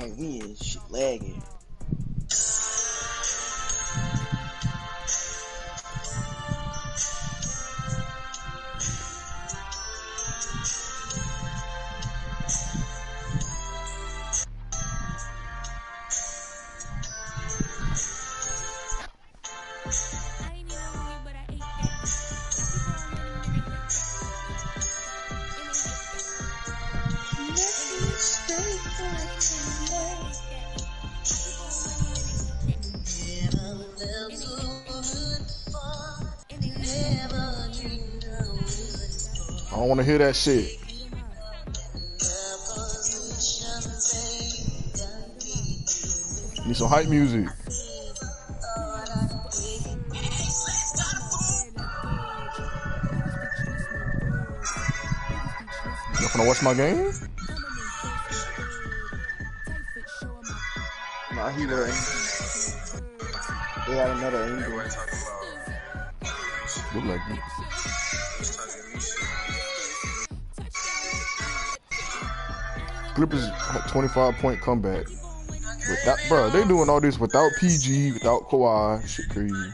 can't win. Shit lagging. I don't want to hear that shit. Need some hype music. You finna watch my game? Nah, he learned. They had another angle. Look like it. Clippers 25-point comeback. Without, bro, they doing all this without PG, without Kawhi. Shit crazy.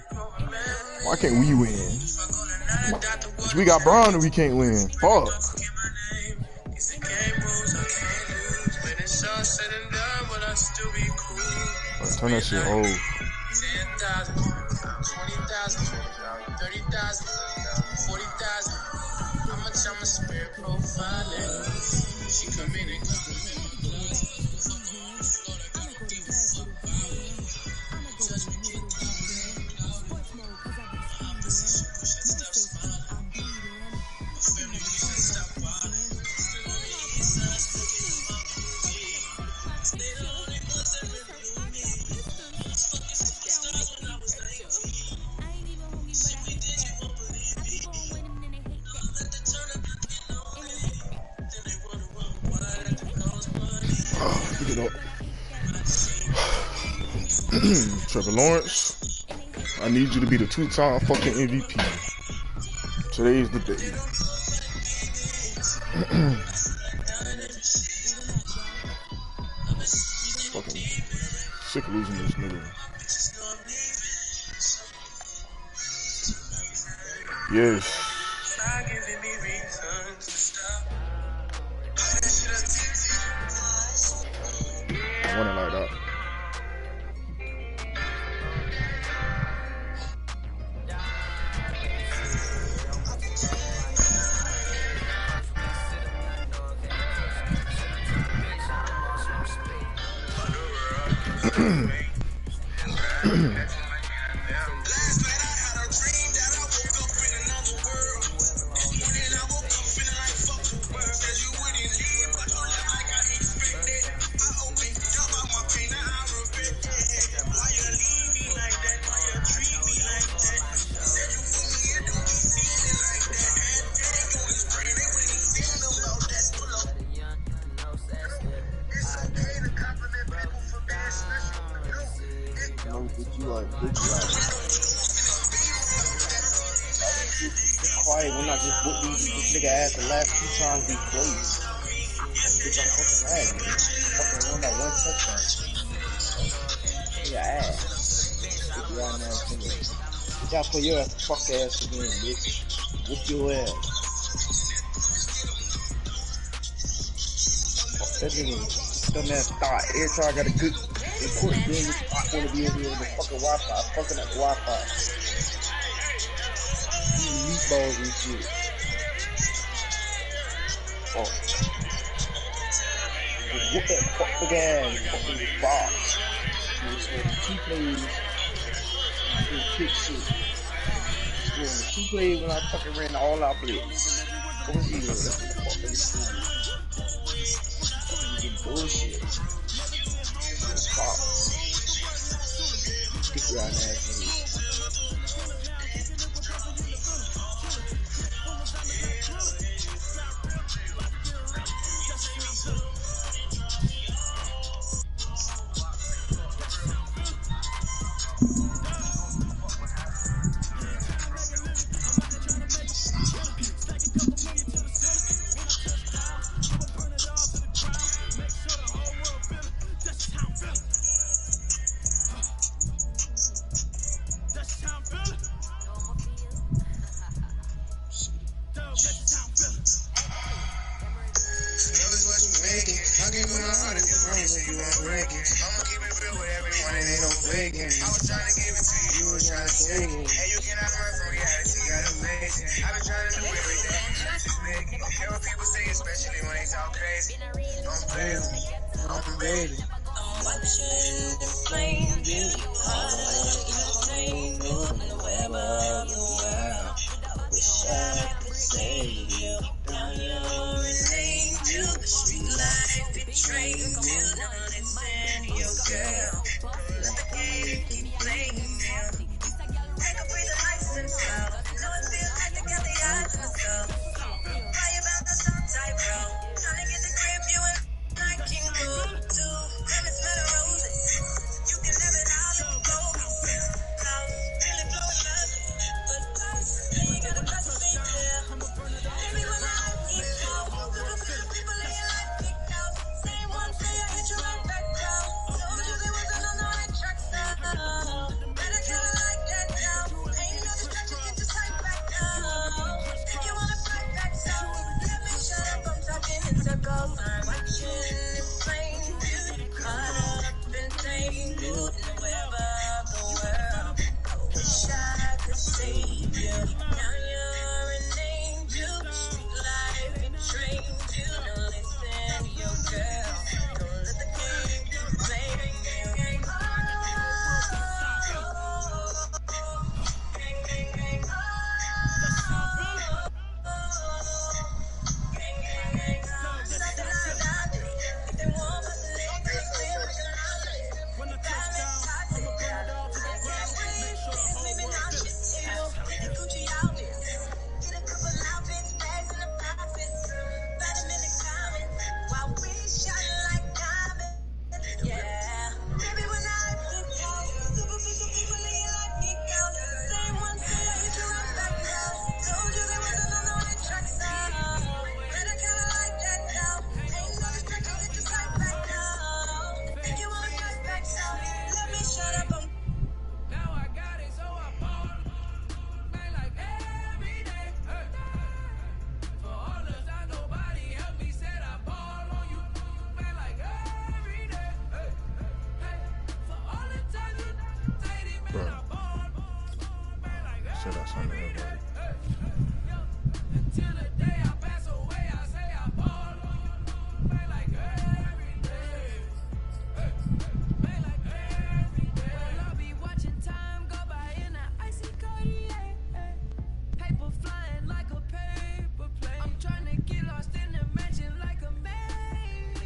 Why can't we win? We got Bron and we can't win. Fuck. Right, turn that shit off. 10,000, 20,000, 30,000, 40,000. How much I'ma spare profiling? She come in and Trevor Lawrence, I need you to be the two-time fucking MVP. Today's the day. Fucking sick of losing this nigga. Yes. I want it like that. Quiet when I just whooped this nigga ass the last 2 times we played. Bitch, I'm fucking mad, man. Fucking won that 1 touchdown. Your ass. Get your ass nigga. Bitch, I'll play your ass fuck ass again, bitch. Whoop your ass. Fuck that nigga. Dumb ass thought. Every time I got a good important game, I wanna be able to the fucking Wi-Fi. Fucking up the Wi-Fi. Meatballs and shit. Oh. Whoop that fucking ass. Fucking box. 2 plays. 2 plays when I fucking ran all out blitz. What was he doing? That's what the fuck they doing. Bullshit. Box. Stick around ass nigga. breaking. I'ma keep it real with everyone and ain't no faking. I was trying to give it to you, you was trying to take it. And you cannot run from reality, gotta face it. I've been trying to do everything, just make it. Don't care what people say, especially when they talk crazy. Don't play with me, I'm ready. I'm watching the flame beauty, caught up in the tangle in the web of the world. Wish I could save you. Now you're an angel. The street life betrayed you. Now listen, your girl. Let the game keep playing you. Take a breather, nice and slow. Know it feels like they got the eyes in the skull. Why you about to stop tight, bro? Trying to get the grip, you and I can go to. Grab and smell the roses. You can have it all, you go. House really blowing up. But first, you ain't got a bus to be clear. Baby, when I keep out, people in your life kicked out. Same one say I hit you right back down. Told you they wasn't on the right track, now. Better kinda like that now. Ain't no distraction, get your sight back now. You wanna fight back, so let me shut up, I'm talking in circles. I'm watching the flame beauty caught up in tangled in the web of the world. Wish I could save you. Now you're an angel. The street life betrayed you. Now listen to your girl. Don't let the game keep playing you. Gang, gang, gang, something like that. If they want us to live, they clear with the knowledge. Balance toxic. Maybe not shit. Get the Gucci out this. Get a couple outfits, bags in the pockets. Find them in the comments. While we shine like diamonds. Yeah. Baby, when I look out, superficial people in your life geek out. Same one say I hit you right back now. Told you there wasn't on the right track, now. Better kinda like that now. Ain't no distraction, get your sight back now. If you wanna fight back, so let me shut up. Now I got it, so I ball. Man, like every day. Hey. For all the time nobody helped me, said I ball on you. Man, like every day. Hey. Hey. For all the time you say it, man, I ball. Man, like Said that something to everybody. until the day I pass away, I say I ball on you. Man, like every day. Hey. Man, like every day. Well, I'll be watching time go by in an icy Cartier. Paper flying like a paper plane. I'm trying to get lost in the mansion like a maze.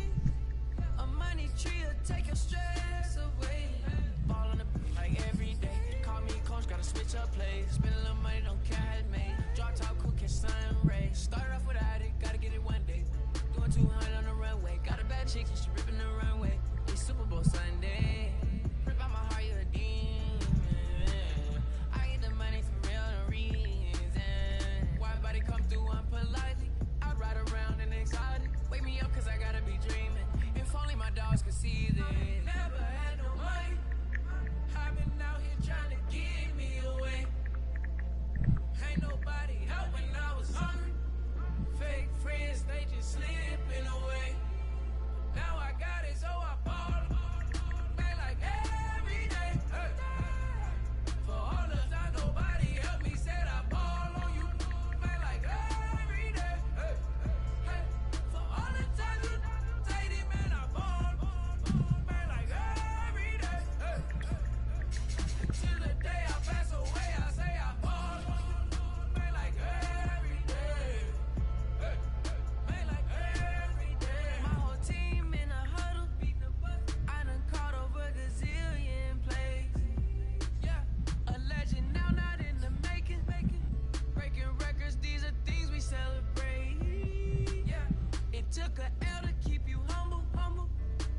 A money tree will take your stress away. Ball on the like every day. Call me coach, gotta switch up plays. Spend a little money, don't care how it made. Drop top, cool, catch sun rays. Start off without it, gotta get it one day. Doing 200 on the runway. Got a bad chick and she ripping the runway. It's Super Bowl Sunday. Rip out my heart, you a demon. I get the money for real, no reason. Why everybody come through unpolitely? I ride around in exotic. Wake me up cause I gotta be dreaming. If only my dogs could see this. Never had no money. I've been out here trying to give me away. Ain't nobody help when I was hungry. Fake friends, they just slipping away. Now I got it, so I ball. Man, like every day. Hey. For all the time nobody helped me, said I ball on you. Man, like every day. Hey. Hey. For all the time you say it, man, I ball. Man, like every day. Hey. Till the day I pass away, I say I ball. Man, like every day. Hey. Man, like every day. My whole team in a huddle. I done caught over gazillion plays. Yeah, a legend now, not in the making. Breaking records, these are things we celebrate. Yeah, it took a L to keep you humble.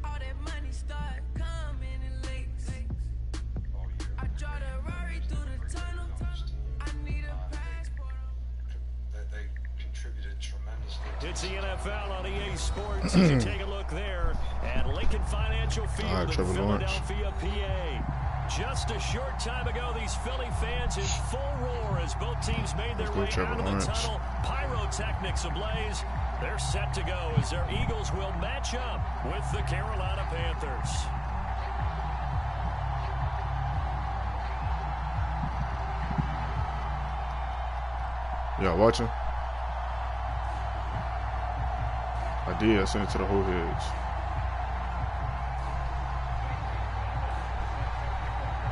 All that money start coming in lakes. I draw the Rari through the tunnel. I need a passport. They contributed tremendously. It's the NFL on EA Sports. You take a look there at Lincoln Financial Field All right, in Trevor Lawrence. Philadelphia, PA. Just a short time ago, these Philly fans in full roar as both teams made their way out of the tunnel. Pyrotechnics ablaze. They're set to go as their Eagles will match up with the Carolina Panthers. Y'all watching? I did. I sent it to the whole heads.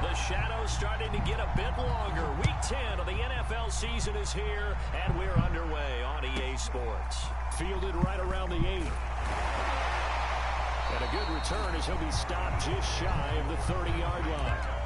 The shadow's starting to get a bit longer. Week 10 of the NFL season is here, and we're underway on EA Sports. Fielded right around the 8. And a good return as he'll be stopped just shy of the 30-yard line.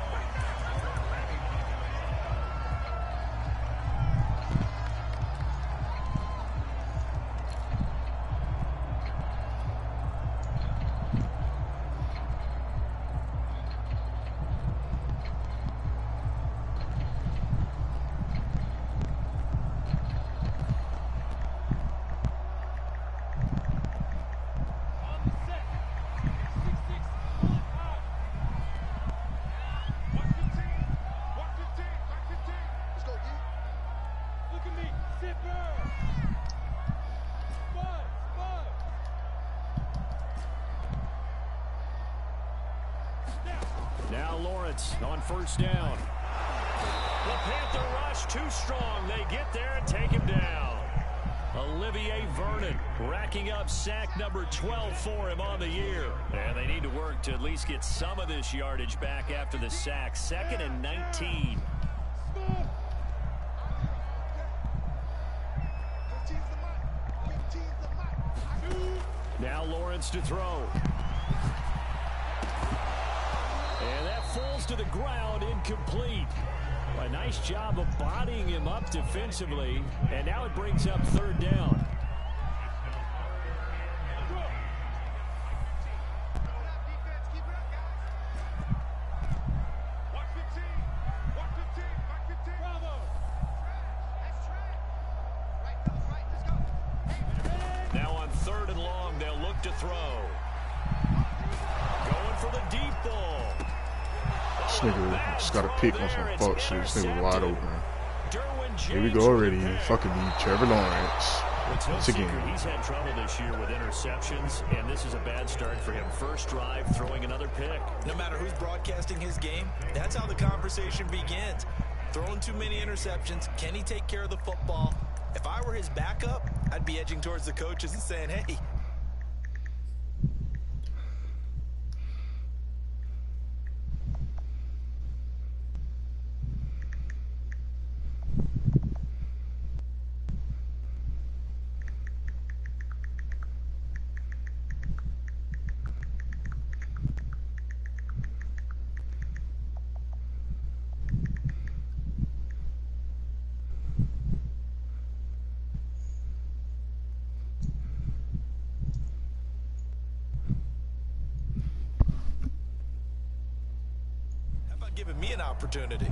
On first down. The Panther rush too strong. They get there and take him down. Olivier Vernon racking up sack number 12 for him on the year. And they need to work to at least get some of this yardage back after the sack. 2nd and 19. Now Lawrence to throw. And that falls to the ground, incomplete. A nice job of bodying him up defensively. And now it brings up 3rd down. Now on 3rd and long, they'll look to throw. Going for the deep ball. This nigga just got a pick on some fuck shit. This nigga wide open. Here we go already. Fucking me, Trevor Lawrence. Once again. He's had trouble this year with interceptions, and this is a bad start for him. First drive, throwing another pick. No matter who's broadcasting his game, that's how the conversation begins. Throwing too many interceptions. Can he take care of the football? If I were his backup, I'd be edging towards the coaches and saying, hey, giving me an opportunity.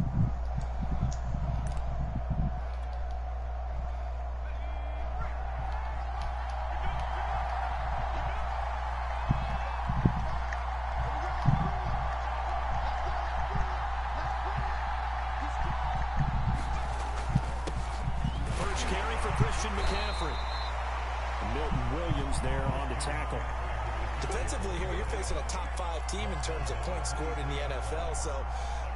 First carry for Christian McCaffrey. Milton Williams there on the tackle. Defensively here, you're facing a top 5 team in terms of points scored in the NFL. So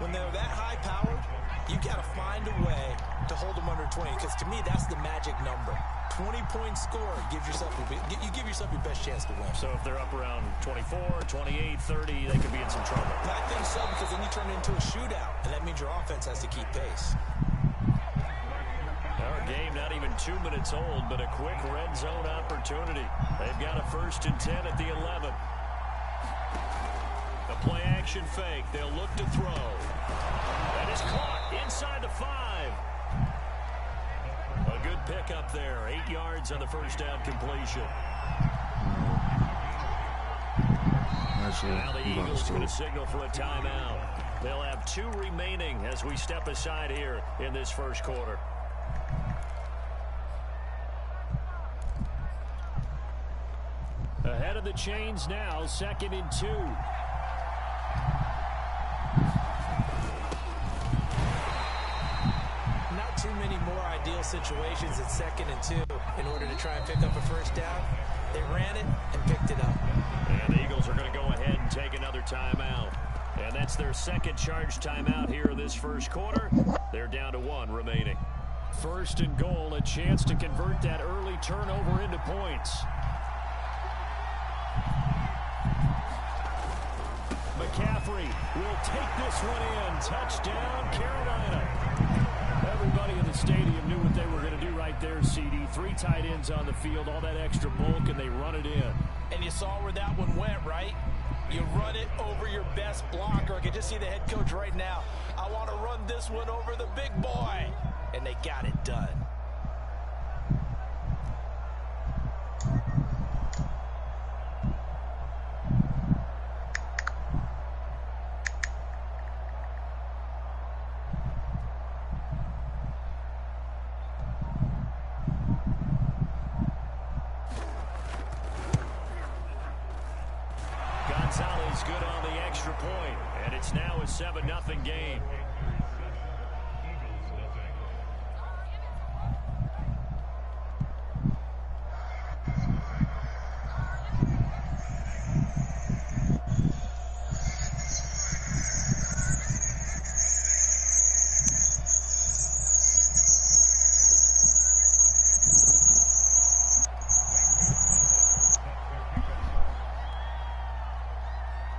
when they're that high-powered, you got to find a way to hold them under 20. Because to me, that's the magic number. 20 points scored gives yourself you give yourself your best chance to win. So if they're up around 24, 28, 30, they could be in some trouble. I think so, because then you turn it into a shootout, and that means your offense has to keep pace. Our game not even 2 minutes old, but a quick red zone opportunity. They've got a 1st and 10 at the 11. The play action fake. They'll look to throw. That is caught inside the 5. A good pick up there. 8 yards on the first down completion. Now the Eagles going to signal for a timeout. They'll have 2 remaining as we step aside here in this first quarter. Ahead of the chains now, 2nd and 2. ideal situations at 2nd and 2 in order to try and pick up a first down. They ran it and picked it up. And the Eagles are going to go ahead and take another timeout. And that's their second charge timeout here in this first quarter. They're down to 1 remaining. 1st and goal, a chance to convert that early turnover into points. McCaffrey will take this one in. Touchdown, Carolina. Everybody in the stadium knew what they were going to do right there, CD. 3 tight ends on the field, all that extra bulk, and they run it in. And you saw where that one went, right? You run it over your best blocker. I can just see the head coach right now. I want to run this one over the big boy. And they got it done. Gonzalez good on the extra point, and it's now a 7-0 game.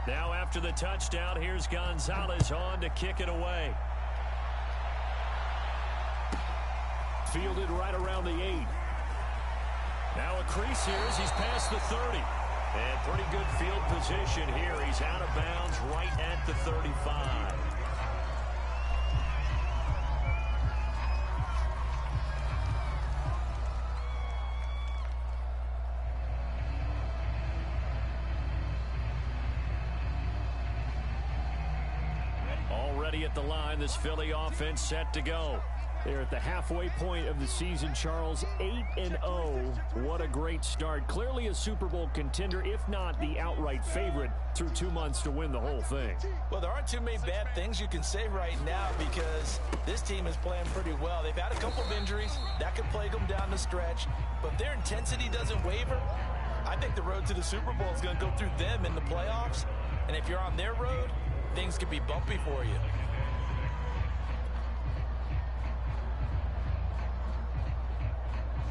Now after the touchdown, here's Gonzalez on to kick it away. Fielded right around the 8. Now a crease here as he's past the 30. And pretty good field position here. He's out of bounds right at the 35. Already at the line, this Philly offense set to go. They're at the halfway point of the season, Charles. 8-0. What a great start. Clearly a Super Bowl contender, if not the outright favorite, through 2 months to win the whole thing. Well, there aren't too many bad things you can say right now because this team is playing pretty well. They've had a couple of injuries. That could plague them down the stretch. But if their intensity doesn't waver, I think the road to the Super Bowl is going to go through them in the playoffs. And if you're on their road, things could be bumpy for you.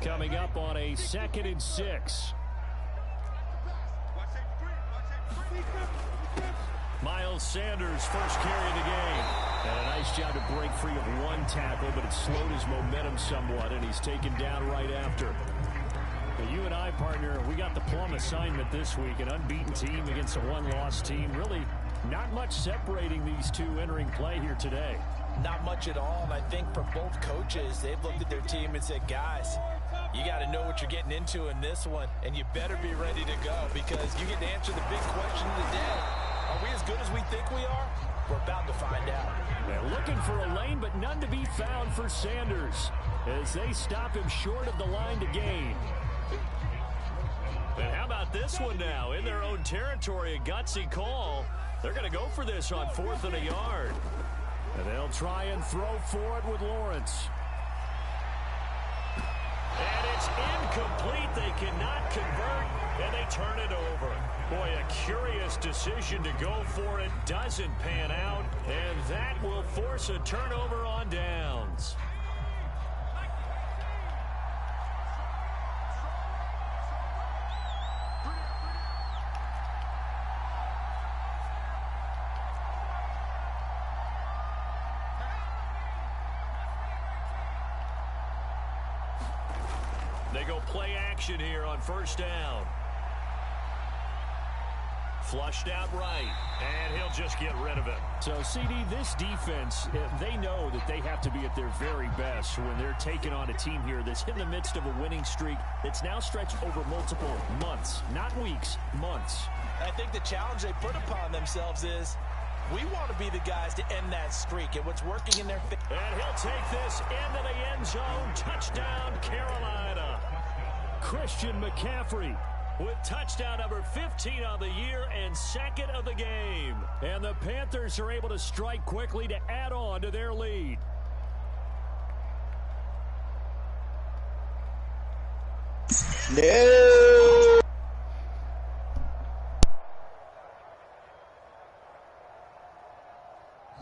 Coming up on a 2nd and 6. Miles Sanders, first carry of the game. And a nice job to break free of 1 tackle, but it slowed his momentum somewhat, and he's taken down right after. Now, you and I, partner, we got the plum assignment this week. An unbeaten team against a 1-loss team. Really not much separating these two entering play here today. Not much at all, and I think for both coaches, they've looked at their team and said, guys, you got to know what you're getting into in this one, and you better be ready to go because you get to answer the big question of the day. Are we as good as we think we are? We're about to find out. They're looking for a lane, but none to be found for Sanders as they stop him short of the line to gain. And how about this one now? In their own territory, a gutsy call. They're going to go for this on 4th and a yard. And they'll try and throw for it with Lawrence. And it's incomplete. They cannot convert, and they turn it over. Boy, a curious decision to go for it. Doesn't pan out, and that will force a turnover on downs. They go play action here on 1st down. Flushed out right, and he'll just get rid of it. So, CD, this defense, they know that they have to be at their very best when they're taking on a team here that's in the midst of a winning streak that's now stretched over multiple months, not weeks, months. I think the challenge they put upon themselves is we want to be the guys to end that streak, and what's working in their favor. And he'll take this into the end zone. Touchdown, Carolina. Christian McCaffrey with touchdown number 15 on the year and 2nd of the game. And the Panthers are able to strike quickly to add on to their lead. No.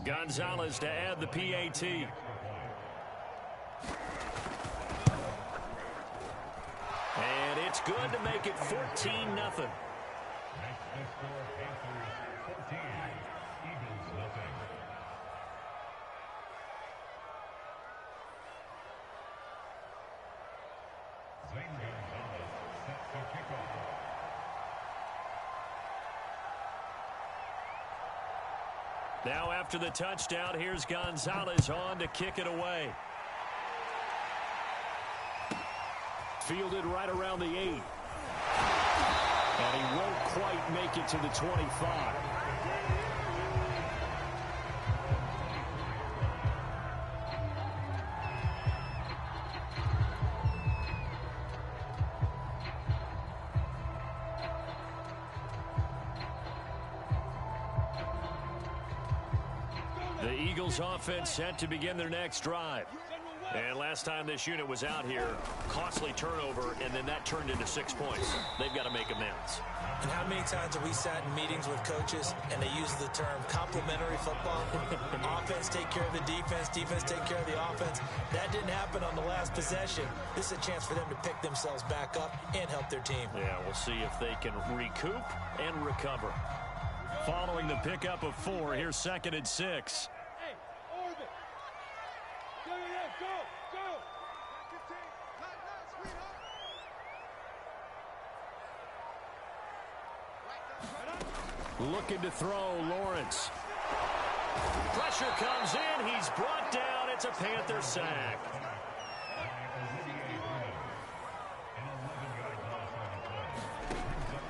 Gonzalez to add the PAT. And it's good to make it 14-0. Now after the touchdown, here's Gonzalez on to kick it away. Fielded right around the 8. And he won't quite make it to the 25. The Eagles offense set to begin their next drive. And last time this unit was out here, costly turnover, and then that turned into 6 points. They've got to make amends. And how many times have we sat in meetings with coaches and they use the term complementary football? Offense take care of the defense, defense take care of the offense. That didn't happen on the last possession. This is a chance for them to pick themselves back up and help their team. Yeah, we'll see if they can recoup and recover. Following the pickup of 4, here's 2nd and 6. Looking to throw, Lawrence. Pressure comes in. He's brought down. It's a Panther sack.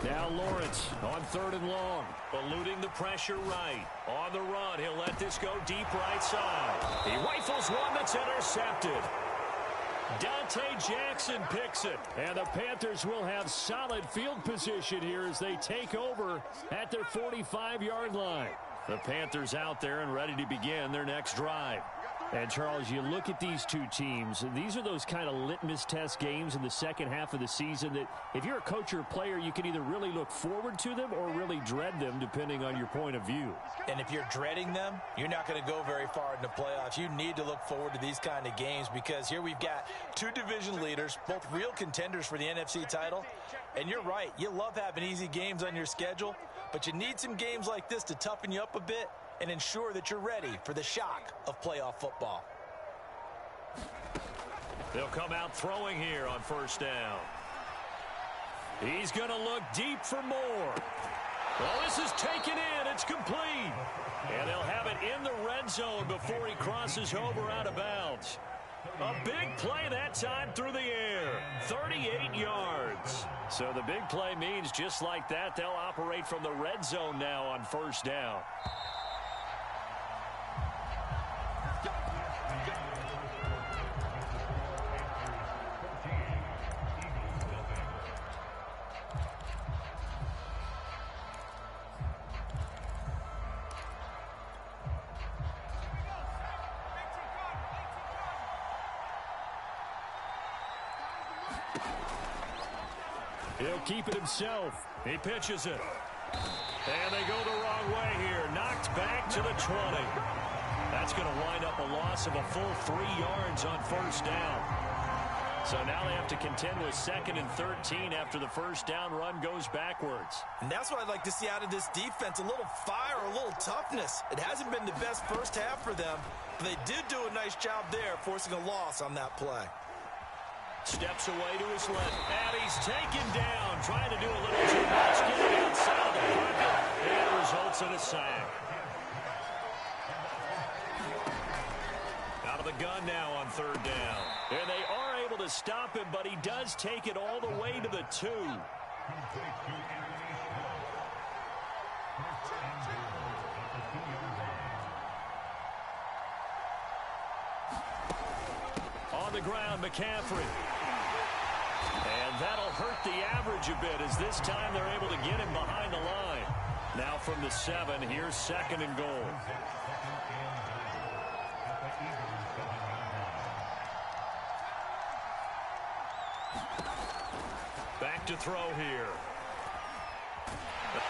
Now Lawrence on 3rd and long. Eluding the pressure right. On the run, he'll let this go deep right side. He rifles one that's intercepted. Dante Jackson picks it. And the Panthers will have solid field position here as they take over at their 45-yard line. The Panthers out there and ready to begin their next drive. And, Charles, you look at these two teams, and these are those kind of litmus test games in the second half of the season that if you're a coach or a player, you can either really look forward to them or really dread them, depending on your point of view. And if you're dreading them, you're not going to go very far in the playoffs. You need to look forward to these kind of games because here we've got two division leaders, both real contenders for the NFC title. And you're right, you love having easy games on your schedule, but you need some games like this to toughen you up a bit and ensure that you're ready for the shock of playoff football. They'll come out throwing here on 1st down. He's going to look deep for more. Well, this is taken in. It's complete. And they'll have it in the red zone before he crosses over out of bounds. A big play that time through the air. 38 yards. So the big play means just like that, they'll operate from the red zone now on 1st down. He'll keep it himself. He pitches it. And they go the wrong way here. Knocked back to the 20. That's going to wind up a loss of a full 3 yards on 1st down. So now they have to contend with 2nd and 13 after the 1st down run goes backwards. And that's what I'd like to see out of this defense, a little fire, a little toughness. It hasn't been the best first half for them, but they did do a nice job there, forcing a loss on that play. Steps away to his left, and he's taken down, trying to do a little too much, getting outside of the pocket, and it results in a sack. Out of the gun now on 3rd down. And they are able to stop him, but he does take it all the way to the 2. On the ground, McCaffrey. And that'll hurt the average a bit as this time they're able to get him behind the line. Now from the 7, here's 2nd and goal. Back to throw here.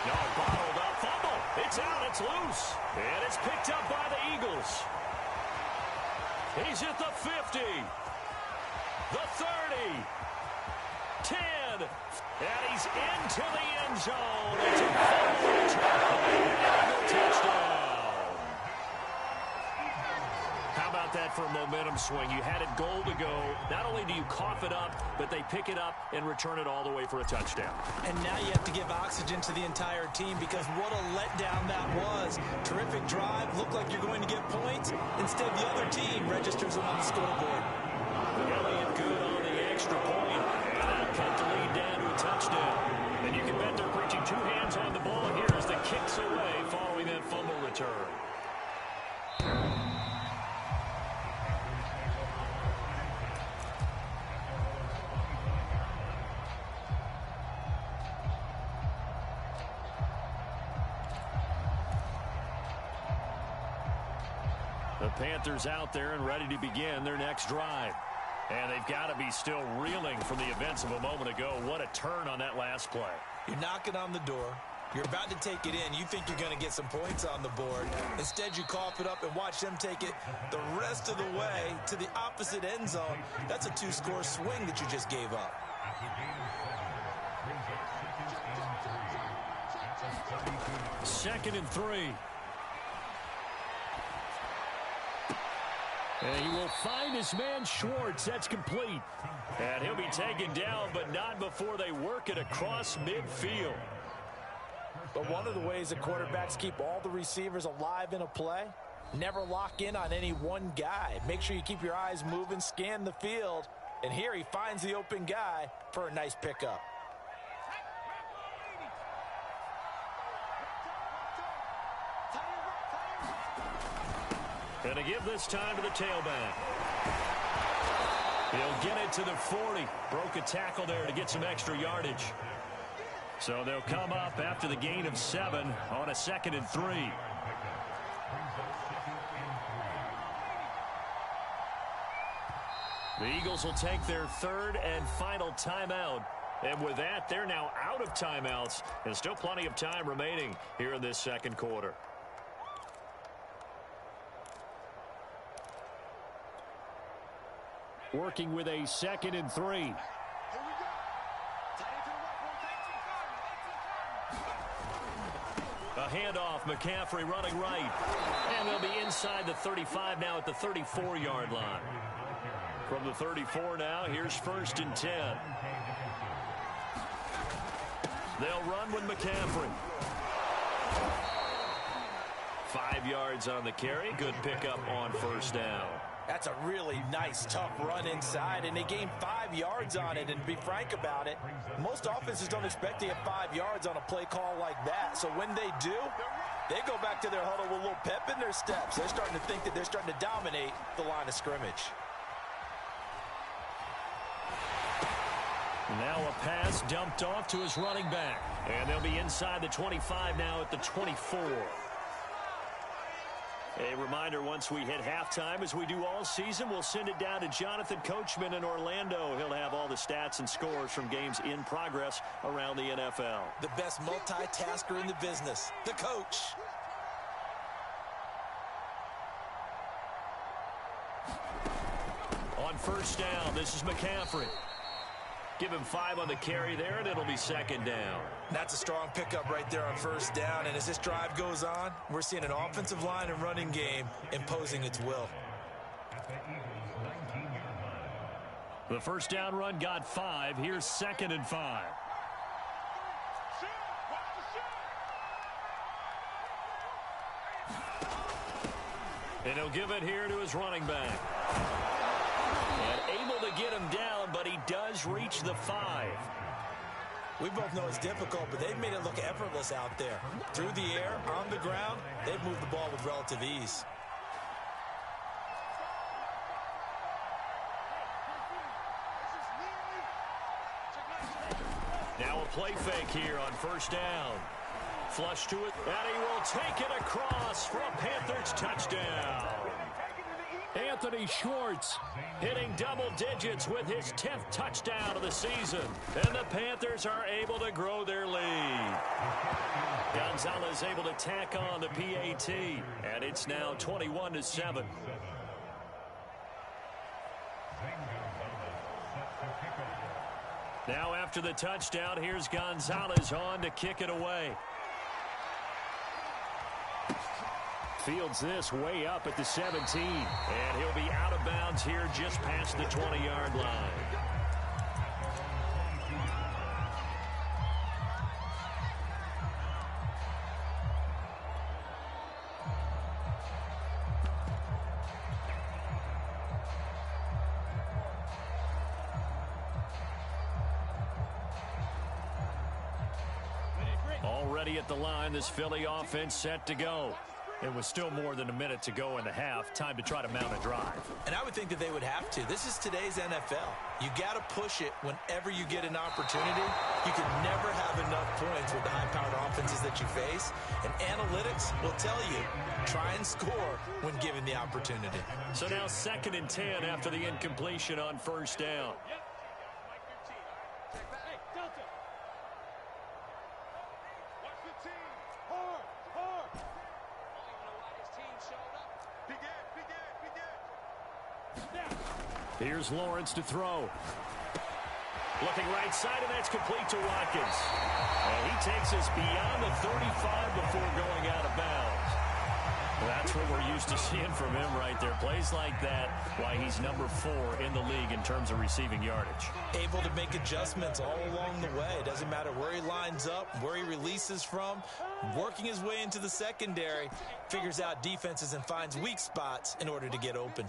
No, bottled up. Fumble. It's out. It's loose. And it's picked up by the Eagles. He's at the 50. The 30. 10. And he's into the end zone. It's a fumble return. Touchdown. How about that for a momentum swing? You had it goal to go. Not only do you cough it up, but they pick it up and return it all the way for a touchdown. And now you have to give oxygen to the entire team because what a letdown that was. Terrific drive. Looked like you're going to get points. Instead, the other team registers them on the scoreboard. Elliott good on the extra point. And that cut the lead down to a touchdown. And you can bet they're preaching two hands on the ball here as the kicks away following that fumble return. The Panthers out there and ready to begin their next drive. And they've got to be still reeling from the events of a moment ago. What a turn on that last play. You're knocking on the door. You're about to take it in. You think you're going to get some points on the board. Instead, you cough it up and watch them take it the rest of the way to the opposite end zone. That's a two-score swing that you just gave up. Second and 3. And he will find his man Schwartz. That's complete. And he'll be taken down, but not before they work it across midfield. But one of the ways that quarterbacks keep all the receivers alive in a play, never lock in on any one guy. Make sure you keep your eyes moving, scan the field. And here he finds the open guy for a nice pickup. And to give this time to the tailback. He'll get it to the 40. Broke a tackle there to get some extra yardage. So they'll come up after the gain of 7 on a 2nd and 3. The Eagles will take their 3rd and final timeout. And with that, they're now out of timeouts. And still plenty of time remaining here in this second quarter. Working with a 2nd and 3. A handoff, McCaffrey running right. And they'll be inside the 35 now at the 34-yard line. From the 34 now, here's 1st and 10. They'll run with McCaffrey. 5 yards on the carry. Good pickup on 1st down. That's a really nice, tough run inside, and they gained 5 yards on it. And to be frank about it, most offenses don't expect to get 5 yards on a play call like that. So when they do, they go back to their huddle with a little pep in their steps. They're starting to think that they're starting to dominate the line of scrimmage. Now a pass dumped off to his running back. And they'll be inside the 25 now at the 24. A reminder, once we hit halftime, as we do all season, we'll send it down to Jonathan Coachman in Orlando. He'll have all the stats and scores from games in progress around the NFL. The best multitasker in the business, the coach. On 1st down, this is McCaffrey. Give him 5 on the carry there, and it'll be 2nd down. That's a strong pickup right there on 1st down. And as this drive goes on, we're seeing an offensive line and running game imposing its will. The 1st down run got 5. Here's 2nd and 5. And he'll give it here to his running back. And able to get him down, but he does reach the 5. We both know it's difficult, but they've made it look effortless out there. Through the air, on the ground, they've moved the ball with relative ease. Now a play fake here on 1st down. Flush to it, and he will take it across for a Panthers touchdown. Anthony Schwartz hitting double digits with his 10th touchdown of the season. And the Panthers are able to grow their lead. Gonzalez able to tack on the PAT, and it's now 21-7. Now after the touchdown, here's Gonzalez on to kick it away. Fields this way up at the 17, and he'll be out of bounds here just past the 20-yard line. Already at the line, this Philly offense set to go. It was still more than a minute to go in the half. Time to try to mount a drive. And I would think that they would have to. This is today's NFL. You got to push it whenever you get an opportunity. You can never have enough points with the high-powered offenses that you face. And analytics will tell you, try and score when given the opportunity. So now 2nd and 10 after the incompletion on first down. Here's Lawrence to throw. Looking right side, and that's complete to Watkins. And he takes us beyond the 35 before going out of bounds. That's what we're used to seeing from him right there. Plays like that, why he's number 4 in the league in terms of receiving yardage. Able to make adjustments all along the way. Doesn't matter where he lines up, where he releases from. Working his way into the secondary, figures out defenses and finds weak spots in order to get open.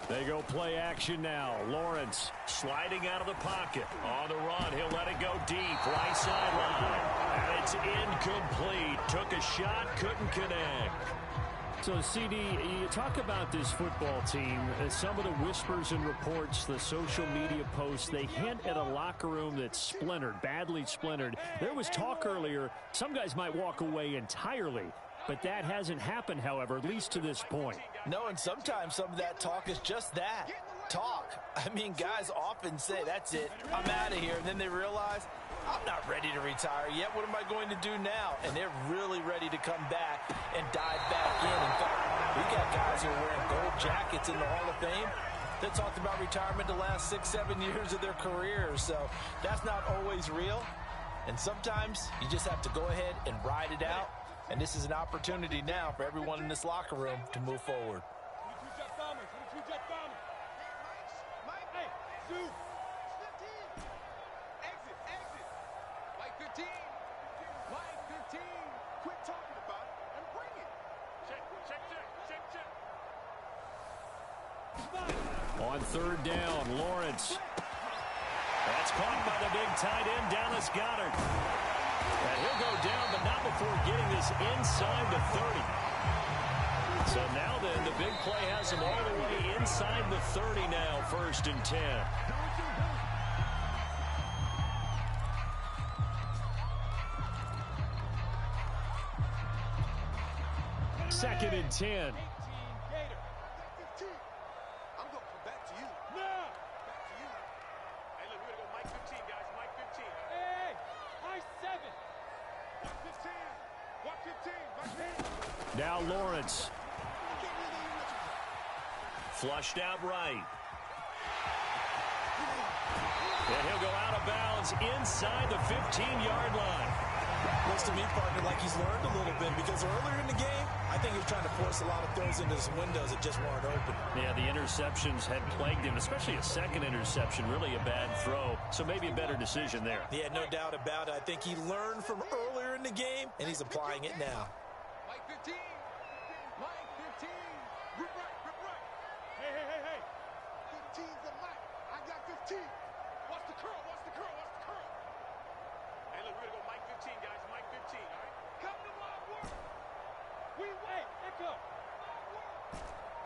They go play action now. Lawrence sliding out of the pocket. On the run, he'll let it go deep. Right sideline. And it's incomplete. Took a shot, couldn't connect. So, CD, you talk about this football team. Some of the whispers and reports, the social media posts, they hint at a locker room that's splintered, badly splintered. There was talk earlier, some guys might walk away entirely. But that hasn't happened, however, at least to this point. No, and sometimes some of that talk is just that, talk. I mean, guys often say, that's it, I'm out of here. And then they realize, I'm not ready to retire yet. What am I going to do now? And they're really ready to come back and dive back in. In fact, we got guys who are wearing gold jackets in the Hall of Fame that talked about retirement the last 6-7 years of their careers. So that's not always real. And sometimes you just have to go ahead and ride it out. And this is an opportunity now for everyone in this locker room to move forward. On 3rd down, Lawrence. That's caught by the big tight end, Dallas Goedert. And he'll go down, but not before getting this inside the 30. So now then, the big play has him all the way inside the 30 now, 1st and 10. Second and 10. Now Lawrence. Flushed out right. And he'll go out of bounds inside the 15-yard line. Looks to me, partner, like he's learned a little bit because earlier in the game, I think he was trying to force a lot of throws into some windows that just weren't open. Yeah, the interceptions had plagued him, especially a second interception, really a bad throw. So maybe a better decision there. Yeah, no doubt about it. I think he learned from earlier in the game, and he's applying it now. Mike 15. Mike 15. Rip right. Hey. 15's the Mike. I got 15. Watch the curl. Hey, look, we're going to go Mike 15, guys. Mike 15, all right? Come to my work. We wait. Echo.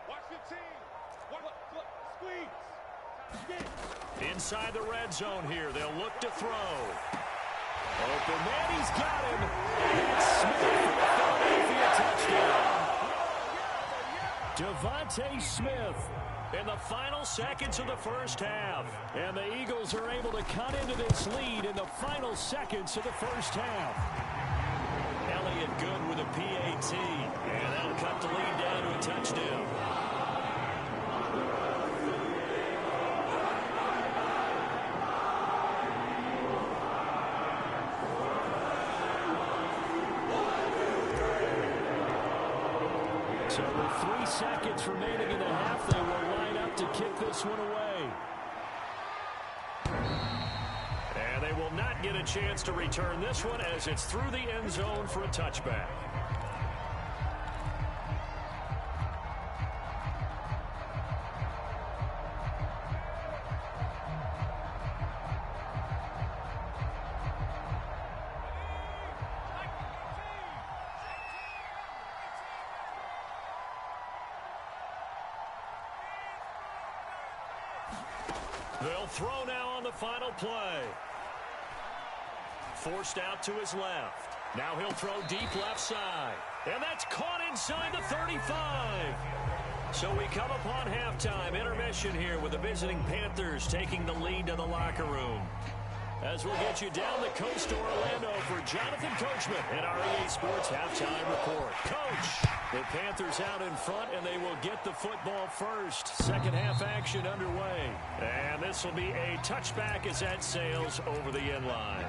Watch 15. Look. Squeeze. Inside the red zone here. They'll look to throw. Open man, he's got him. And it's Smith for the Philadelphia touchdown. Devontae Smith in the final seconds of the first half. And the Eagles are able to cut into this lead in the final seconds of the first half. Elliott good with a PAT. And that'll cut the lead down to a touchdown. So with 3 seconds remaining in the half, they will line up to kick this one away. And they will not get a chance to return this one as it's through the end zone for a touchback. They'll throw now on the final play. Forced out to his left. Now he'll throw deep left side. And that's caught inside the 35. So we come upon halftime intermission here with the visiting Panthers taking the lead to the locker room. As we'll get you down the coast to Orlando for Jonathan Coachman and our EA Sports Halftime Report. Coach, the Panthers out in front, and they will get the football first. Second half action underway. And this will be a touchback as that sails over the end line.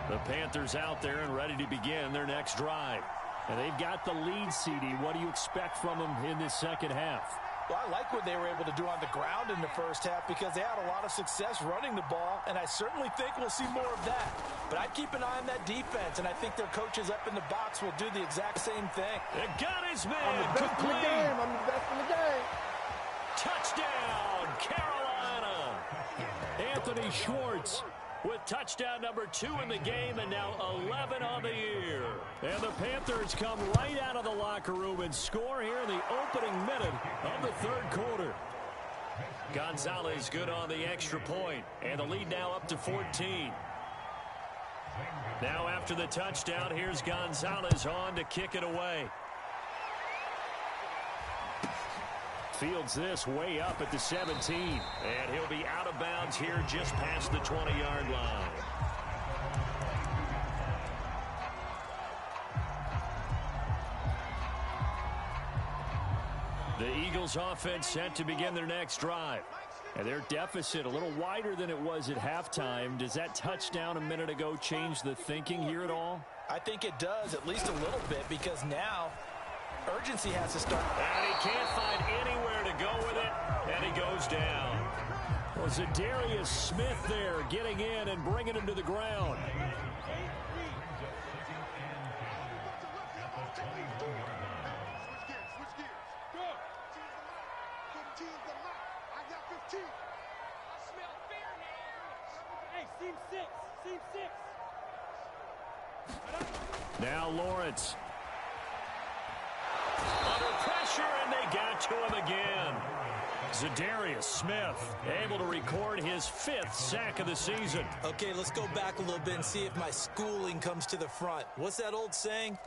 The Panthers out there and ready to begin their next drive. And they've got the lead, CD. What do you expect from them in this second half? Well, I like what they were able to do on the ground in the first half because they had a lot of success running the ball, and I certainly think we'll see more of that. But I'd keep an eye on that defense, and I think their coaches up in the box will do the exact same thing. They got his man. I'm the best in the game. I'm the best in the game. Touchdown, Carolina. Anthony Schwartz with touchdown number 2 in the game, and now 11 on the year. And the Panthers come right out of the locker room and score here in the opening minute of the third quarter. Gonzalez good on the extra point, and the lead now up to 14. Now after the touchdown, here's Gonzalez on to kick it away. Fields this way up at the 17. And he'll be out of bounds here just past the 20-yard line. The Eagles offense set to begin their next drive. And their deficit a little wider than it was at halftime. Does that touchdown a minute ago change the thinking here at all? I think it does, at least a little bit, because now urgency has to start. And he can't find anywhere to go with it, and he goes down. Well, Zadarius Smith there getting in and bringing him to the ground. Now Lawrence. Under pressure, and they got to him again. Zadarius Smith able to record his 5th sack of the season. Okay, let's go back a little bit and see if my schooling comes to the front. What's that old saying?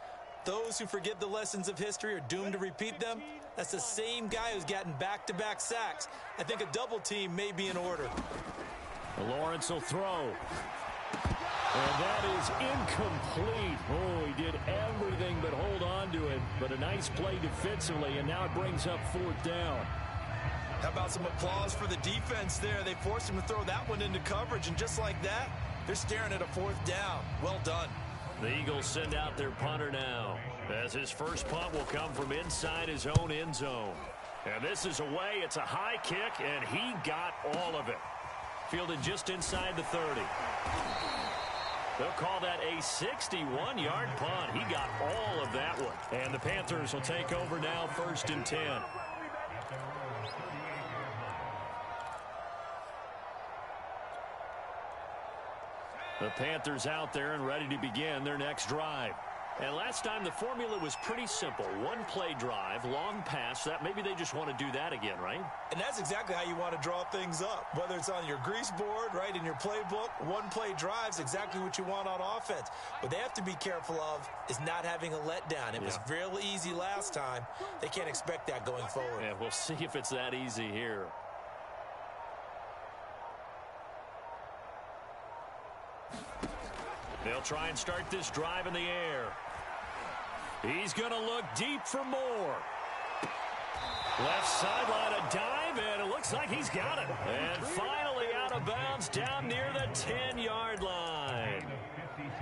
Those who forget the lessons of history are doomed to repeat them. That's the same guy who's gotten back-to-back sacks. I think a double team may be in order. Lawrence will throw. And that is incomplete. Oh, he did everything but hold on to it. But a nice play defensively, and now it brings up 4th down. How about some applause for the defense there? They forced him to throw that one into coverage, and just like that, they're staring at a 4th down. Well done. The Eagles send out their punter now, as his first punt will come from inside his own end zone. And this is away. It's a high kick, and he got all of it. Fielded just inside the 30. They'll call that a 61-yard punt. He got all of that one. And the Panthers will take over now, 1st and 10. The Panthers out there and ready to begin their next drive. And last time the formula was pretty simple. One play drive, long pass. That maybe they just want to do that again, right? And that's exactly how you want to draw things up. Whether it's on your grease board, right, in your playbook, one play drive's exactly what you want on offense. What they have to be careful of is not having a letdown. It was real easy last time. They can't expect that going forward. Yeah, we'll see if it's that easy here. They'll try and start this drive in the air. He's going to look deep for more. Left sideline a dive, and it looks like he's got it. And finally out of bounds down near the 10-yard line.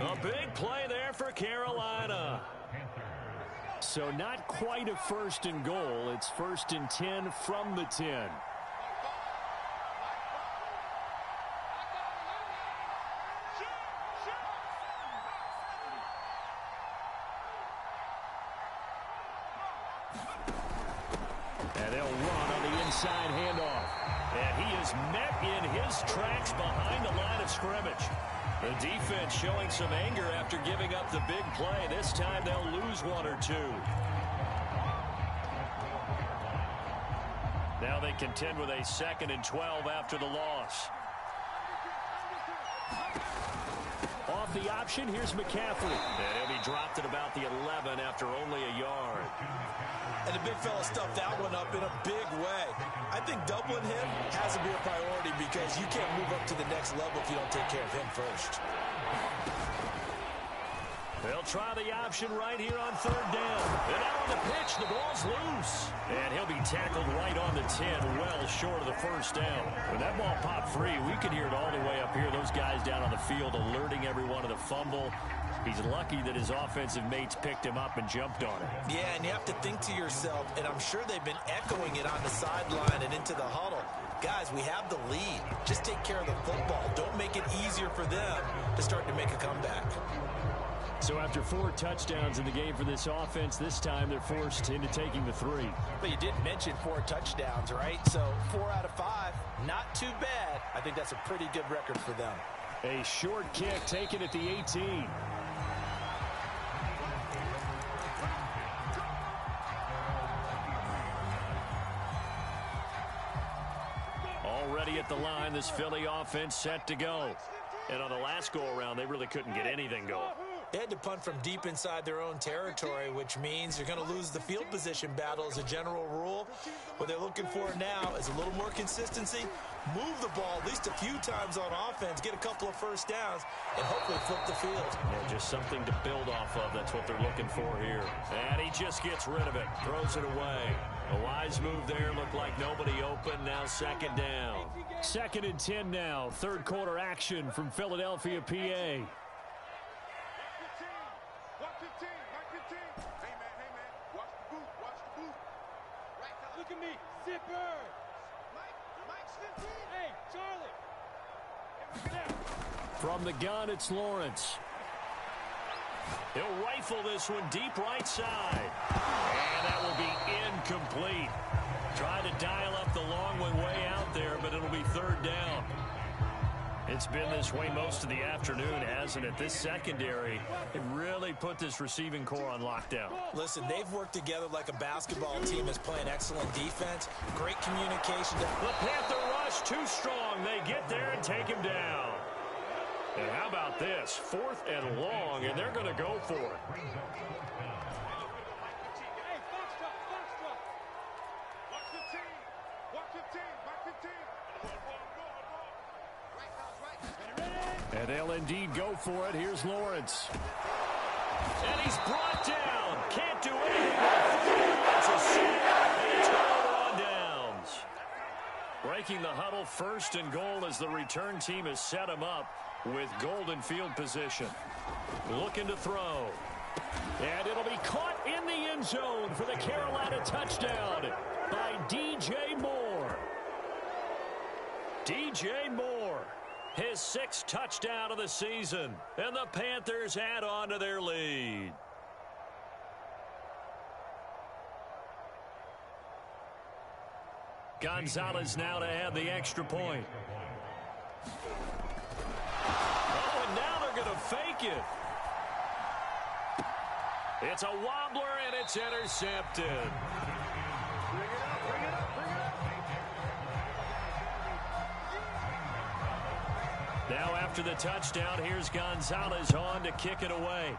A big play there for Carolina. So not quite a 1st and goal. It's 1st and 10 from the 10. And they'll run on the inside handoff. And he is met in his tracks behind the line of scrimmage. The defense showing some anger after giving up the big play. This time they'll lose 1 or 2. Now they contend with a 2nd and 12 after the loss. Off the option, here's McCaffrey. And he'll be dropped at about the 11 after only a yard. And the big fella stuffed that one up in a big way. I think doubling him has to be a priority because you can't move up to the next level if you don't take care of him first. They'll try the option right here on 3rd down. And now on the pitch, the ball's loose. And he'll be tackled right on the 10, well short of the 1st down. When that ball popped free, we could hear it all the way up here. Those guys down on the field alerting everyone of the fumble. He's lucky that his offensive mates picked him up and jumped on it. Yeah, and you have to think to yourself, and I'm sure they've been echoing it on the sideline and into the huddle. Guys, we have the lead. Just take care of the football. Don't make it easier for them to start to make a comeback. So after 4 touchdowns in the game for this offense, this time they're forced into taking the 3. But you did mention 4 touchdowns, right? So 4 out of 5, not too bad. I think that's a pretty good record for them. A short kick taken at the 18. Already at the line, this Philly offense set to go. And on the last go-around, they really couldn't get anything going. They had to punt from deep inside their own territory, which means you're going to lose the field position battle as a general rule. What they're looking for now is a little more consistency, move the ball at least a few times on offense, get a couple of 1st downs, and hopefully flip the field. Yeah, just something to build off of. That's what they're looking for here. And he just gets rid of it, throws it away. A wise move there. Looked like nobody open. Now 2nd down. 2nd and 10 now. 3rd quarter action from Philadelphia, PA. Look at me, Zipper! Mike's 15! Hey, Charlie! From the gun, it's Lawrence. He'll rifle this one deep right side. And that will be incomplete. Try to dial up the long one way out there, but it'll be 3rd down. It's been this way most of the afternoon, hasn't it? This secondary, it really put this receiving core on lockdown. Listen, they've worked together like a basketball team is playing excellent defense. Great communication. The Panther rush too strong. They get there and take him down. And how about this? 4th and long, and they're going to go for it. And they'll indeed go for it. Here's Lawrence. And he's brought down. Can't do anything. It's a sack. It's all on downs. Breaking the huddle, 1st and goal as the return team has set him up with golden field position. Looking to throw. And it'll be caught in the end zone for the Carolina touchdown by DJ Moore. DJ Moore. His 6th touchdown of the season. And the Panthers add on to their lead. Gonzalez now to have the extra point. Oh, and now they're going to fake it. It's a wobbler, and it's intercepted. Now after the touchdown, here's Gonzalez on to kick it away.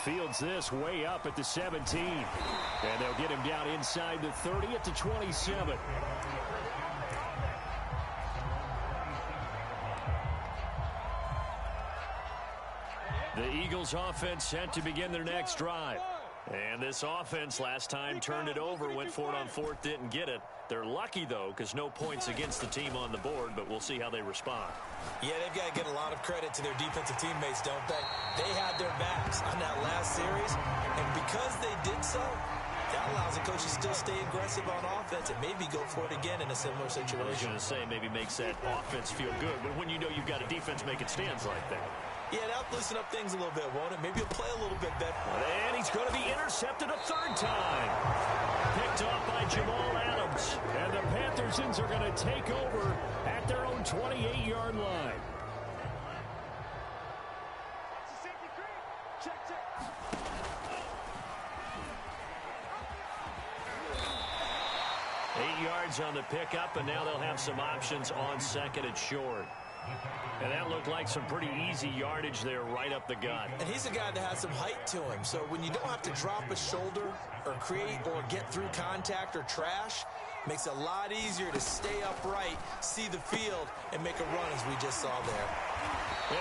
Fields this way up at the 17. And they'll get him down inside the 30 at the 27. The Eagles offense set to begin their next drive. And this offense last time turned it over, went for it on fourth, didn't get it. They're lucky, though, because no points against the team on the board, but we'll see how they respond. Yeah, they've got to get a lot of credit to their defensive teammates, don't they? They had their backs on that last series, and because they did so, that allows the coach to still stay aggressive on offense and maybe go for it again in a similar situation. I was going to say maybe makes that offense feel good, but when you know you've got a defense making stands like that. Yeah, that'll loosen up things a little bit, won't it? Maybe he'll play a little bit better. And he's going to be intercepted a third time. Picked off by Jamal Adams. And the Panthersons are going to take over at their own 28-yard line. Eight yards on the pickup, and now they'll have some options on second and short. And that looked like some pretty easy yardage there right up the gut. And he's a guy that has some height to him. So when you don't have to drop a shoulder or create or get through contact or trash, makes it a lot easier to stay upright, see the field, and make a run as we just saw there.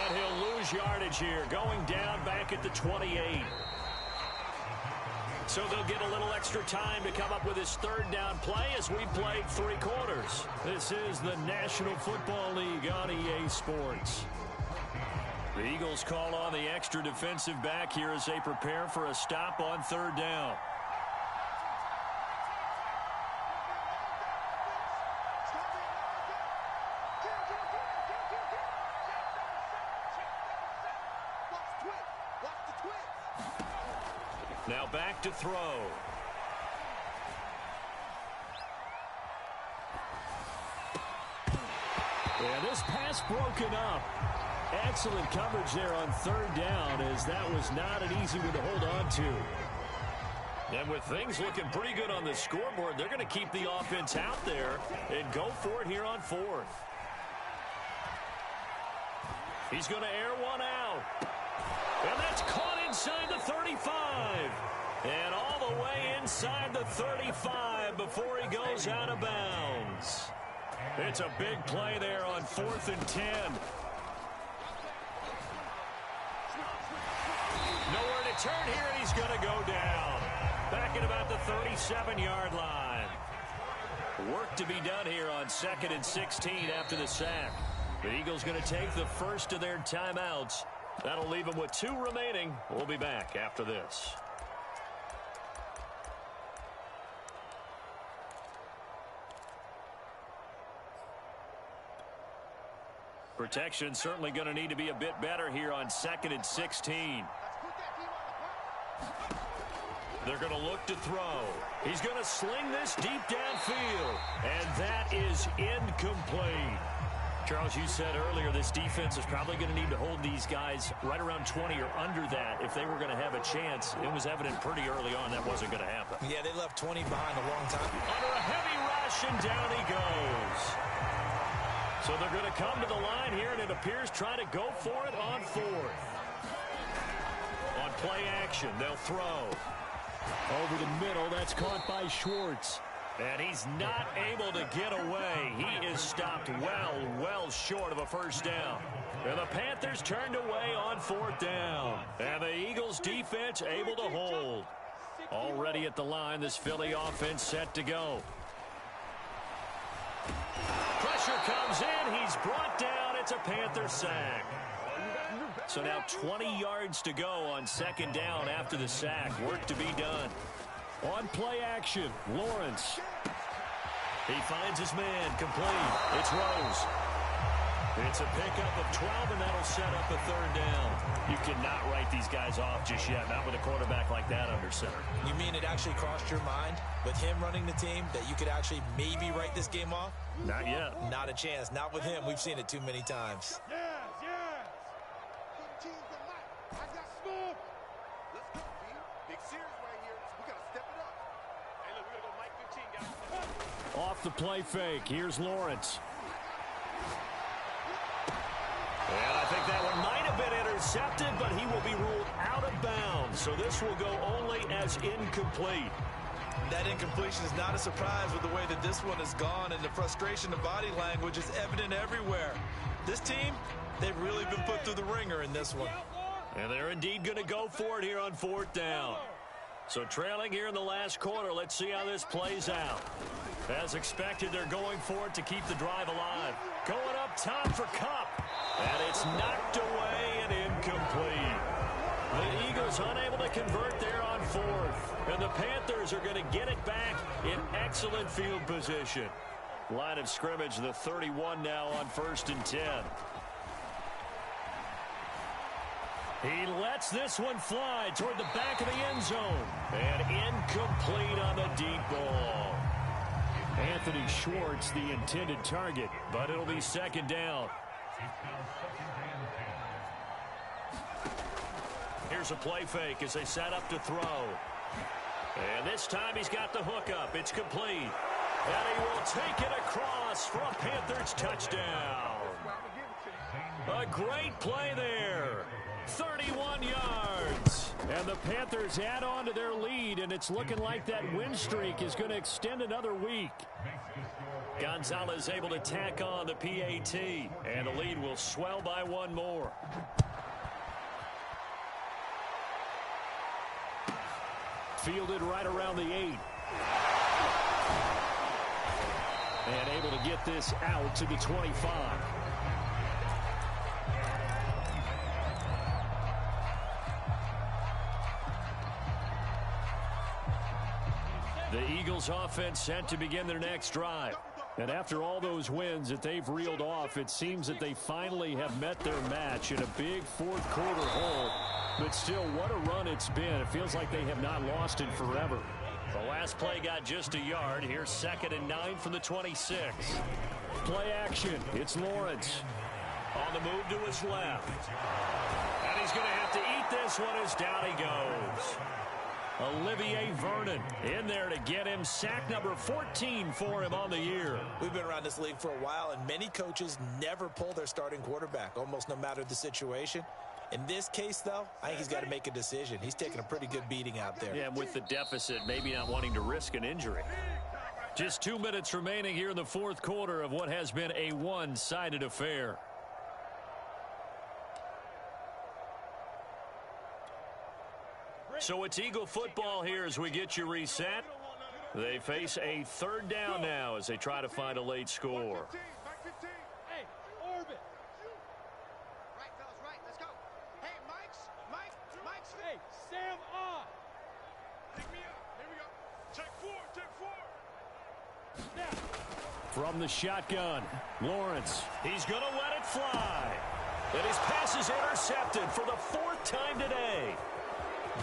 And he'll lose yardage here, going down back at the 28. So they'll get a little extra time to come up with his third down play as we played 3 quarters. This is the National Football League on EA Sports. The Eagles call on the extra defensive back here as they prepare for a stop on third down. Now back to throw. Yeah, this pass broken up. Excellent coverage there on third down, as that was not an easy one to hold on to. And with things looking pretty good on the scoreboard, they're going to keep the offense out there and go for it here on fourth. He's going to air one out. And that's caught inside the 35. And all the way inside the 35 before he goes out of bounds. It's a big play there on 4th and 10. Nowhere to turn here, and he's going to go down. Back at about the 37-yard line. Work to be done here on 2nd and 16 after the sack. The Eagles going to take the first of their timeouts. That'll leave them with 2 remaining. We'll be back after this. Protection certainly going to need to be a bit better here on 2nd and 16. They're going to look to throw. He's going to sling this deep downfield. And that is incomplete. Charles, you said earlier this defense is probably going to need to hold these guys right around 20 or under that if they were going to have a chance. It was evident pretty early on that wasn't going to happen. Yeah, they left 20 behind a long time. Under a heavy rush, and down he goes. So they're going to come to the line here, and it appears trying to go for it on 4th. On play action, they'll throw. Over the middle, that's caught by Schwartz. And he's not able to get away. He is stopped well short of a first down. And the Panthers turned away on 4th down. And the Eagles defense able to hold. Already at the line, this Philly offense set to go. Pressure comes in. He's brought down. It's a Panther sack. So now 20 yards to go on 2nd down after the sack. Work to be done. On play action, Lawrence. He finds his man, complete. It's Rose. It's a pickup of 12, and that'll set up a 3rd down. You cannot write these guys off just yet, not with a quarterback like that under center. You mean it actually crossed your mind with him running the team that you could actually maybe write this game off? Not yet. Not a chance. Not with him. We've seen it too many times. Off the play fake. Here's Lawrence. And I think that one might have been intercepted, but he will be ruled out of bounds. So this will go only as incomplete. That incompletion is not a surprise with the way that this one has gone, and the frustration of body language is evident everywhere. This team, they've really been put through the ringer in this one. And they're indeed going to go for it here on 4th down. So trailing here in the last quarter, let's see how this plays out. As expected, they're going for it to keep the drive alive. Going up top for Kupp. And it's knocked away and incomplete. The Eagles unable to convert there on 4th. And the Panthers are going to get it back in excellent field position. Line of scrimmage, the 31 now on 1st and 10. He lets this one fly toward the back of the end zone. And incomplete on the deep ball. Anthony Schwartz, the intended target, but it'll be 2nd down. Here's a play fake as they set up to throw. And this time he's got the hook up. It's complete. And he will take it across for a Panthers touchdown. A great play there. 31 yards. And the Panthers add on to their lead, and it's looking like that win streak is going to extend another week. Gonzalez able to tack on the PAT, and the lead will swell by 1 more. Fielded right around the 8. And able to get this out to the 25. The Eagles offense set to begin their next drive. And after all those wins that they've reeled off, it seems that they finally have met their match in a big 4th quarter hole. But still, what a run it's been. It feels like they have not lost in forever. The last play got just a yard. Here's 2nd and 9 from the 26. Play action. It's Lawrence. On the move to his left. And he's going to have to eat this one as down he goes. Olivier Vernon in there to get him sack number 14 for him on the year. We've been around this league for a while, and many coaches never pull their starting quarterback, almost no matter the situation. In this case, though, I think he's got to make a decision. He's taking a pretty good beating out there. Yeah, with the deficit, maybe not wanting to risk an injury. Just 2 minutes remaining here in the 4th quarter of what has been a one-sided affair. So it's Eagle football here as we get you reset. They face a 3rd down now as they try to find a late score. Hey, orbit. Right, fellas, right. Let's go. Hey, Mike's. Hey, Sam on. Pick me up. Here we go. Take 4. Now. From the shotgun, Lawrence. He's going to let it fly. And his pass is intercepted for the 4th time today.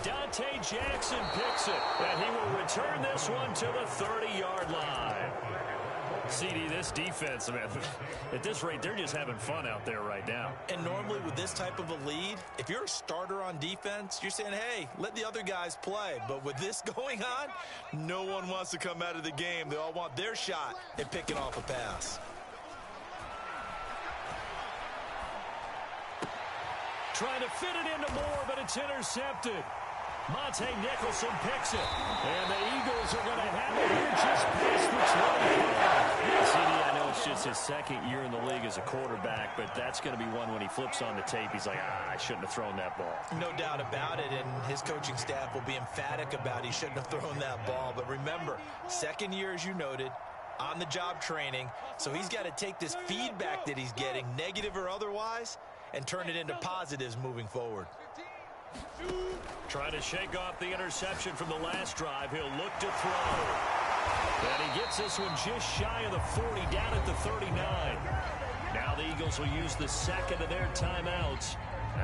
Dante Jackson picks it, and he will return this one to the 30-yard line. CD, this defense, man, at this rate, they're just having fun out there right now. And normally with this type of a lead, if you're a starter on defense, you're saying, hey, let the other guys play. But with this going on, no one wants to come out of the game. They all want their shot at picking off a pass. Trying to fit it into Moore, but it's intercepted. Monte Nicholson picks it. And the Eagles are going to have it here just past the 25. CD, I know it's just his 2nd year in the league as a quarterback, but that's going to be one when he flips on the tape. He's like, I shouldn't have thrown that ball. No doubt about it, and his coaching staff will be emphatic about he shouldn't have thrown that ball. But remember, 2nd year, as you noted, on-the-job training, so he's got to take this feedback that he's getting, negative or otherwise, and turn it into positives moving forward. Trying to shake off the interception from the last drive. He'll look to throw. And he gets this one just shy of the 40, down at the 39. Now the Eagles will use the 2nd of their timeouts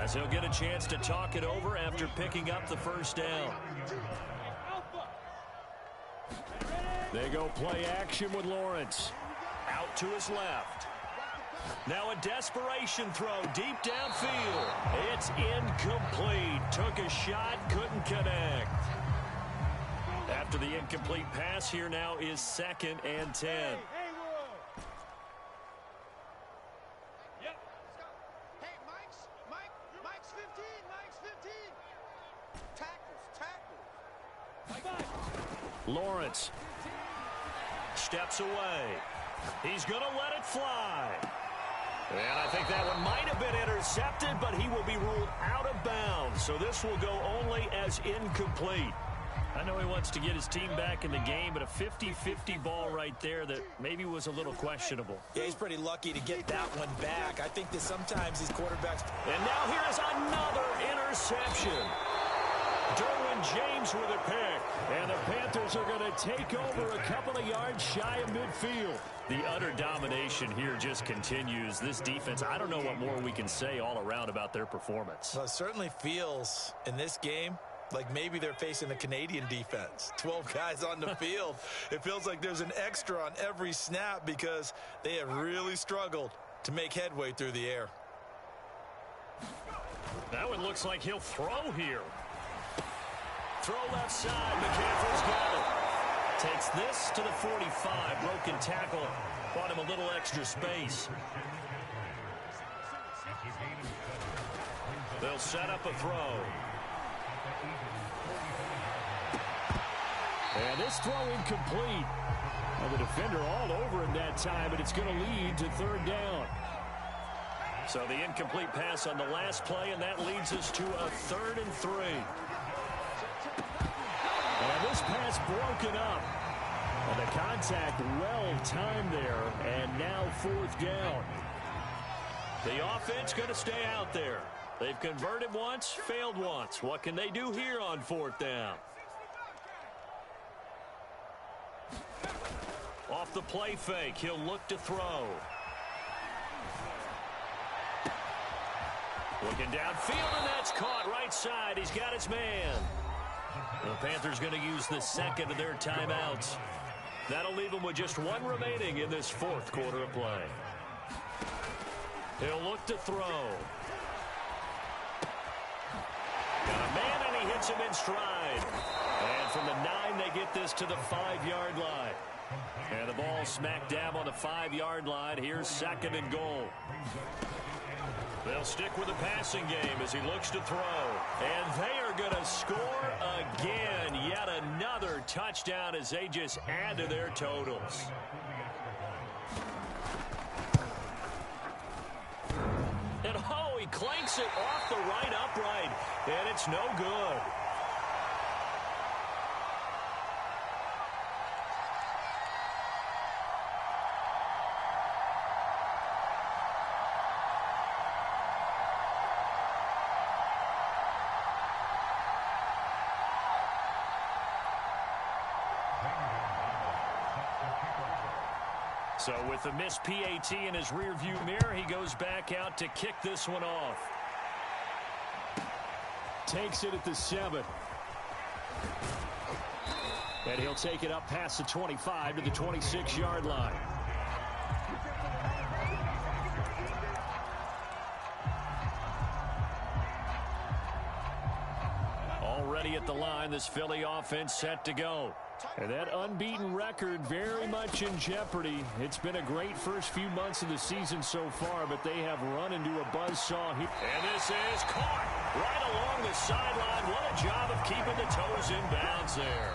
as he'll get a chance to talk it over after picking up the 1st down. They go play action with Lawrence. Out to his left. Now a desperation throw deep downfield. It's incomplete. Took a shot, couldn't connect. After the incomplete pass, here now is 2nd and 10. Yep. Hey, Mike's 15. Mike's 15. Tackles. Lawrence steps away. He's going to let it fly. And I think that one might have been intercepted, but he will be ruled out of bounds. So this will go only as incomplete. I know he wants to get his team back in the game, but a 50-50 ball right there that maybe was a little questionable. Yeah, he's pretty lucky to get that one back. I think that sometimes these quarterbacks... And now here is another interception. Derwin James with a pick. And the Panthers are going to take over a couple of yards shy of midfield. The utter domination here just continues. This defense, I don't know what more we can say all around about their performance. Well, it certainly feels in this game like maybe they're facing a Canadian defense. 12 guys on the field. It feels like there's an extra on every snap because they have really struggled to make headway through the air. That one looks like he'll throw here. Throw left side. McCaffrey's got it. Takes this to the 45. Broken tackle. Bought him a little extra space. They'll set up a throw. And this throw incomplete. And the defender all over him that time, but it's going to lead to 3rd down. So the incomplete pass on the last play, and that leads us to a 3rd and 3. And this pass broken up. And the contact well timed there, and now 4th down. The offense going to stay out there. They've converted once, failed once. What can they do here on 4th down? Off the play fake, he'll look to throw. Looking downfield, and that's caught right side. He's got his man. The Panthers going to use the 2nd of their timeouts. That'll leave them with just 1 remaining in this 4th quarter of play. He'll look to throw. Got a man, and he hits him in stride. And from the 9, they get this to the 5-yard line. And the ball smack dab on the 5-yard line. Here's 2nd and goal. They'll stick with the passing game as he looks to throw. And they are going to score again. Yet another touchdown as they just add to their totals. And oh, he clanks it off the right upright. And it's no good. So with the missed PAT in his rearview mirror, he goes back out to kick this one off. Takes it at the 7. And he'll take it up past the 25 to the 26-yard line. Already at the line, this Philly offense set to go. And that unbeaten record very much in jeopardy. It's been a great first few months of the season so far, but they have run into a buzzsaw here. And this is caught right along the sideline. What a job of keeping the toes in bounds there.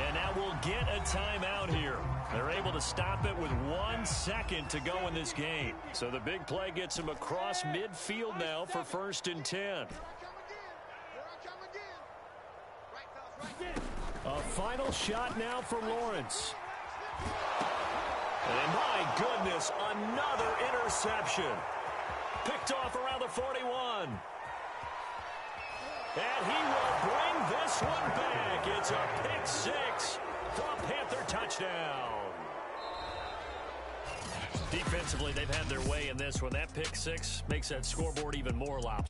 And now we'll get a timeout here. They're able to stop it with 1 second to go in this game. So the big play gets them across midfield now for 1st and 10. A final shot now for Lawrence. And my goodness, another interception. Picked off around the 41. And he will bring this one back. It's a pick 6 for a Panther touchdown. Defensively, they've had their way in this one. That pick 6 makes that scoreboard even more lopsided.